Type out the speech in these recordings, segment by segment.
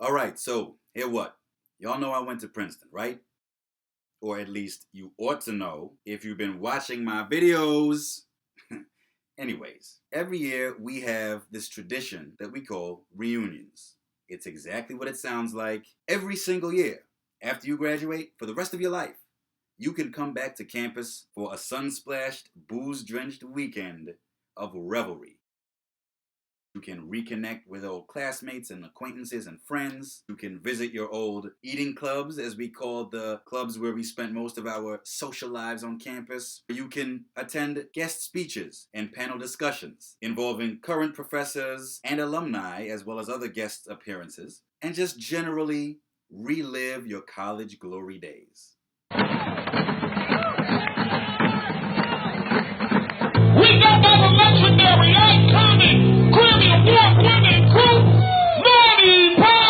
All right, so here what? Y'all know I went to Princeton, right? Or at least you ought to know if you've been watching my videos. Anyways, every year we have this tradition that we call reunions. It's exactly what it sounds like every single year. After you graduate, for the rest of your life, you can come back to campus for a sun-splashed, booze-drenched weekend of revelry. You can reconnect with old classmates and acquaintances and friends. You can visit your old eating clubs, as we called the clubs where we spent most of our social lives on campus. You can attend guest speeches and panel discussions involving current professors and alumni, as well as other guest appearances, and just generally relive your college glory days. We got our legendary, iconic, Grammy Award-winning group, Money Pie!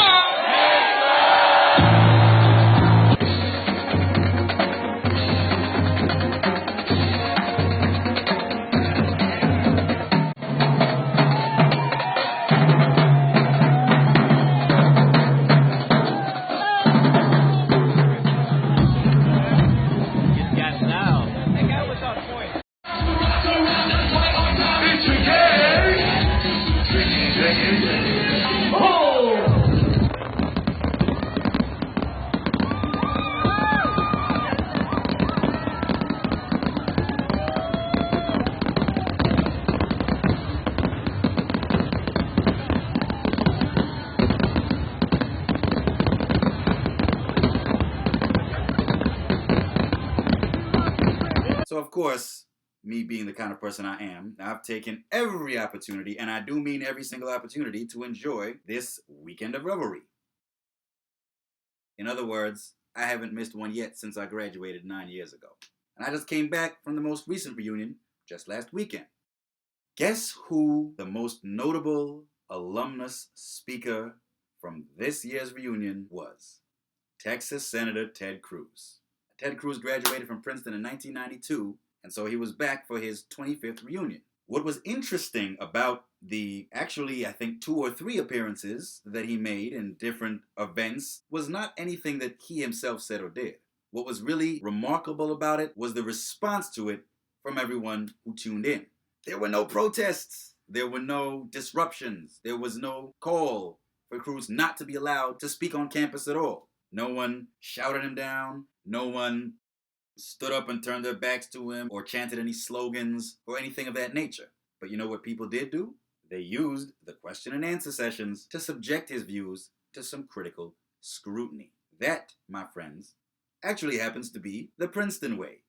So, of course, me being the kind of person I am, I've taken every opportunity, and I do mean every single opportunity, to enjoy this weekend of revelry. In other words, I haven't missed one yet since I graduated 9 years ago. And I just came back from the most recent reunion just last weekend. Guess who the most notable alumnus speaker from this year's reunion was? Texas Senator Ted Cruz. Ted Cruz graduated from Princeton in 1992, and so he was back for his 25th reunion. What was interesting about the actually, I think, 2 or 3 appearances that he made in different events was not anything that he himself said or did. What was really remarkable about it was the response to it from everyone who tuned in. There were no protests. There were no disruptions. There was no call for Cruz not to be allowed to speak on campus at all. No one shouted him down. No one stood up and turned their backs to him or chanted any slogans or anything of that nature. But you know what people did do? They used the question and answer sessions to subject his views to some critical scrutiny. That, my friends, actually happens to be the Princeton way,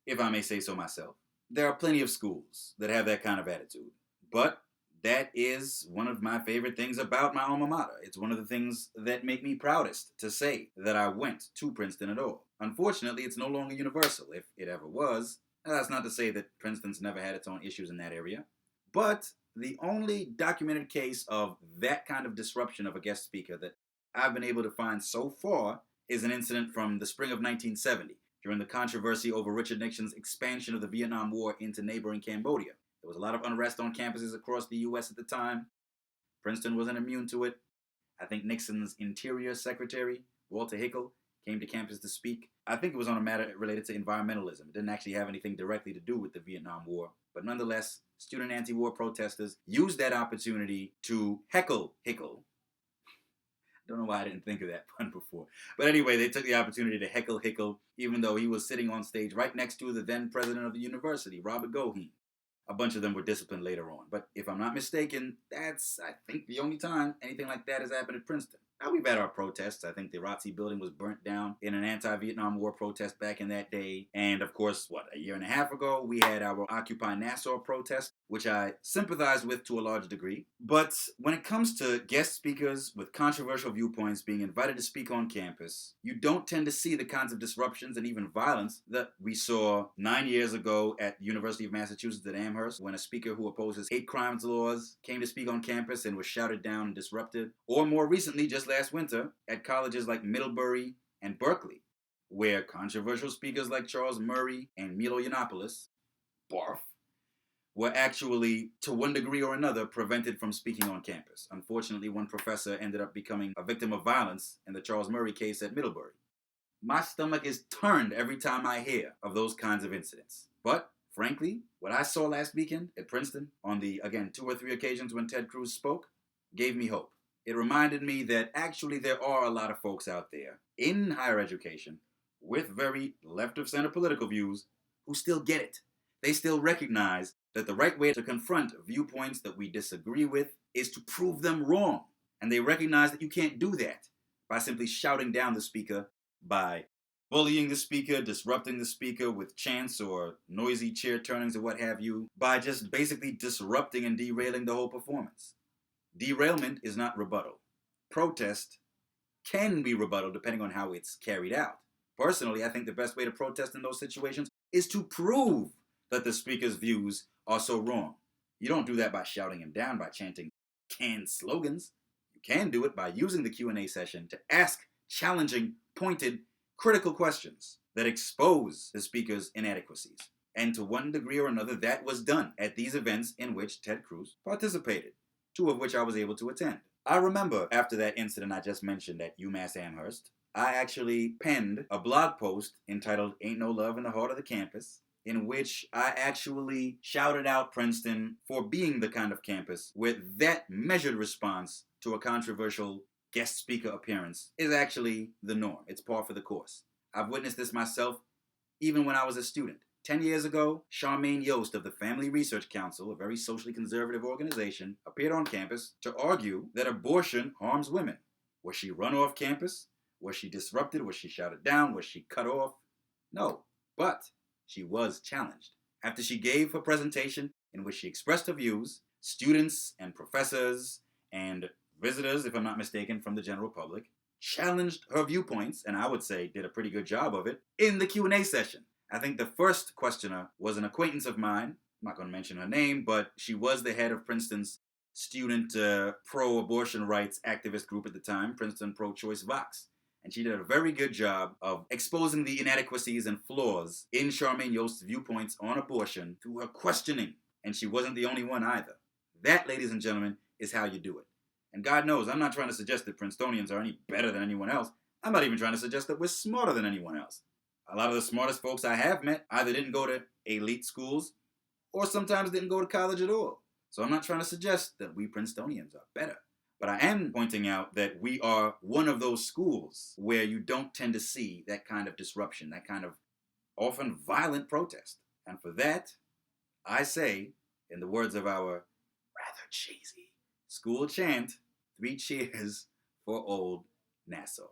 if I may say so myself. There are plenty of schools that have that kind of attitude, but that is one of my favorite things about my alma mater. It's one of the things that make me proudest to say that I went to Princeton at all. Unfortunately, it's no longer universal, if it ever was. That's not to say that Princeton's never had its own issues in that area. But the only documented case of that kind of disruption of a guest speaker that I've been able to find so far is an incident from the spring of 1970, during the controversy over Richard Nixon's expansion of the Vietnam War into neighboring Cambodia. There was a lot of unrest on campuses across the U.S. at the time. Princeton wasn't immune to it. I think Nixon's Interior Secretary, Walter Hickel, came to campus to speak. I think it was on a matter related to environmentalism. It didn't actually have anything directly to do with the Vietnam War. But nonetheless, student anti-war protesters used that opportunity to heckle Hickel. I don't know why I didn't think of that pun before. But anyway, they took the opportunity to heckle Hickel, even though he was sitting on stage right next to the then president of the university, Robert Goheen. A bunch of them were disciplined later on. But if I'm not mistaken, that's, I think, the only time anything like that has happened at Princeton. Now, we've had our protests. I think the ROTC building was burnt down in an anti-Vietnam War protest back in that day. And of course, a year and a half ago, we had our Occupy Nassau protest, which I sympathize with to a large degree. But when it comes to guest speakers with controversial viewpoints being invited to speak on campus, you don't tend to see the kinds of disruptions and even violence that we saw 9 years ago at the University of Massachusetts at Amherst, when a speaker who opposes hate crimes laws came to speak on campus and was shouted down and disrupted. Or more recently, just last winter, at colleges like Middlebury and Berkeley, where controversial speakers like Charles Murray and Milo Yiannopoulos, barf, were actually, to one degree or another, prevented from speaking on campus. Unfortunately, one professor ended up becoming a victim of violence in the Charles Murray case at Middlebury. My stomach is turned every time I hear of those kinds of incidents. But, frankly, what I saw last weekend at Princeton, on the, again, 2 or 3 occasions when Ted Cruz spoke, gave me hope. It reminded me that actually there are a lot of folks out there in higher education with very left of center political views who still get it. They still recognize that the right way to confront viewpoints that we disagree with is to prove them wrong. And they recognize that you can't do that by simply shouting down the speaker, by bullying the speaker, disrupting the speaker with chants or noisy chair turnings or what have you, by just basically disrupting and derailing the whole performance. Derailment is not rebuttal. Protest can be rebuttal depending on how it's carried out. Personally, I think the best way to protest in those situations is to prove that the speaker's views are so wrong. You don't do that by shouting him down, by chanting canned slogans. You can do it by using the Q&A session to ask challenging, pointed, critical questions that expose the speaker's inadequacies. And to one degree or another, that was done at these events in which Ted Cruz participated, 2 of which I was able to attend. I remember after that incident I just mentioned at UMass Amherst, I actually penned a blog post entitled Ain't No Love in the Heart of the Campus, in which I actually shouted out Princeton for being the kind of campus where that measured response to a controversial guest speaker appearance is actually the norm. It's par for the course. I've witnessed this myself even when I was a student. 10 years ago, Charmaine Yost of the Family Research Council, a very socially conservative organization, appeared on campus to argue that abortion harms women. Was she run off campus? Was she disrupted? Was she shouted down? Was she cut off? No, but she was challenged. After she gave her presentation in which she expressed her views, students and professors and visitors, if I'm not mistaken, from the general public, challenged her viewpoints, and I would say did a pretty good job of it, in the Q&A session. I think the first questioner was an acquaintance of mine. I'm not going to mention her name, but she was the head of Princeton's student pro-abortion rights activist group at the time, Princeton Pro-Choice Vox. And she did a very good job of exposing the inadequacies and flaws in Charmaine Yost's viewpoints on abortion through her questioning. And she wasn't the only one either. That, ladies and gentlemen, is how you do it. And God knows, I'm not trying to suggest that Princetonians are any better than anyone else. I'm not even trying to suggest that we're smarter than anyone else. A lot of the smartest folks I have met either didn't go to elite schools or sometimes didn't go to college at all. So I'm not trying to suggest that we Princetonians are better. But I am pointing out that we are one of those schools where you don't tend to see that kind of disruption, that kind of often violent protest. And for that, I say, in the words of our rather cheesy school chant, 3 cheers for old Nassau.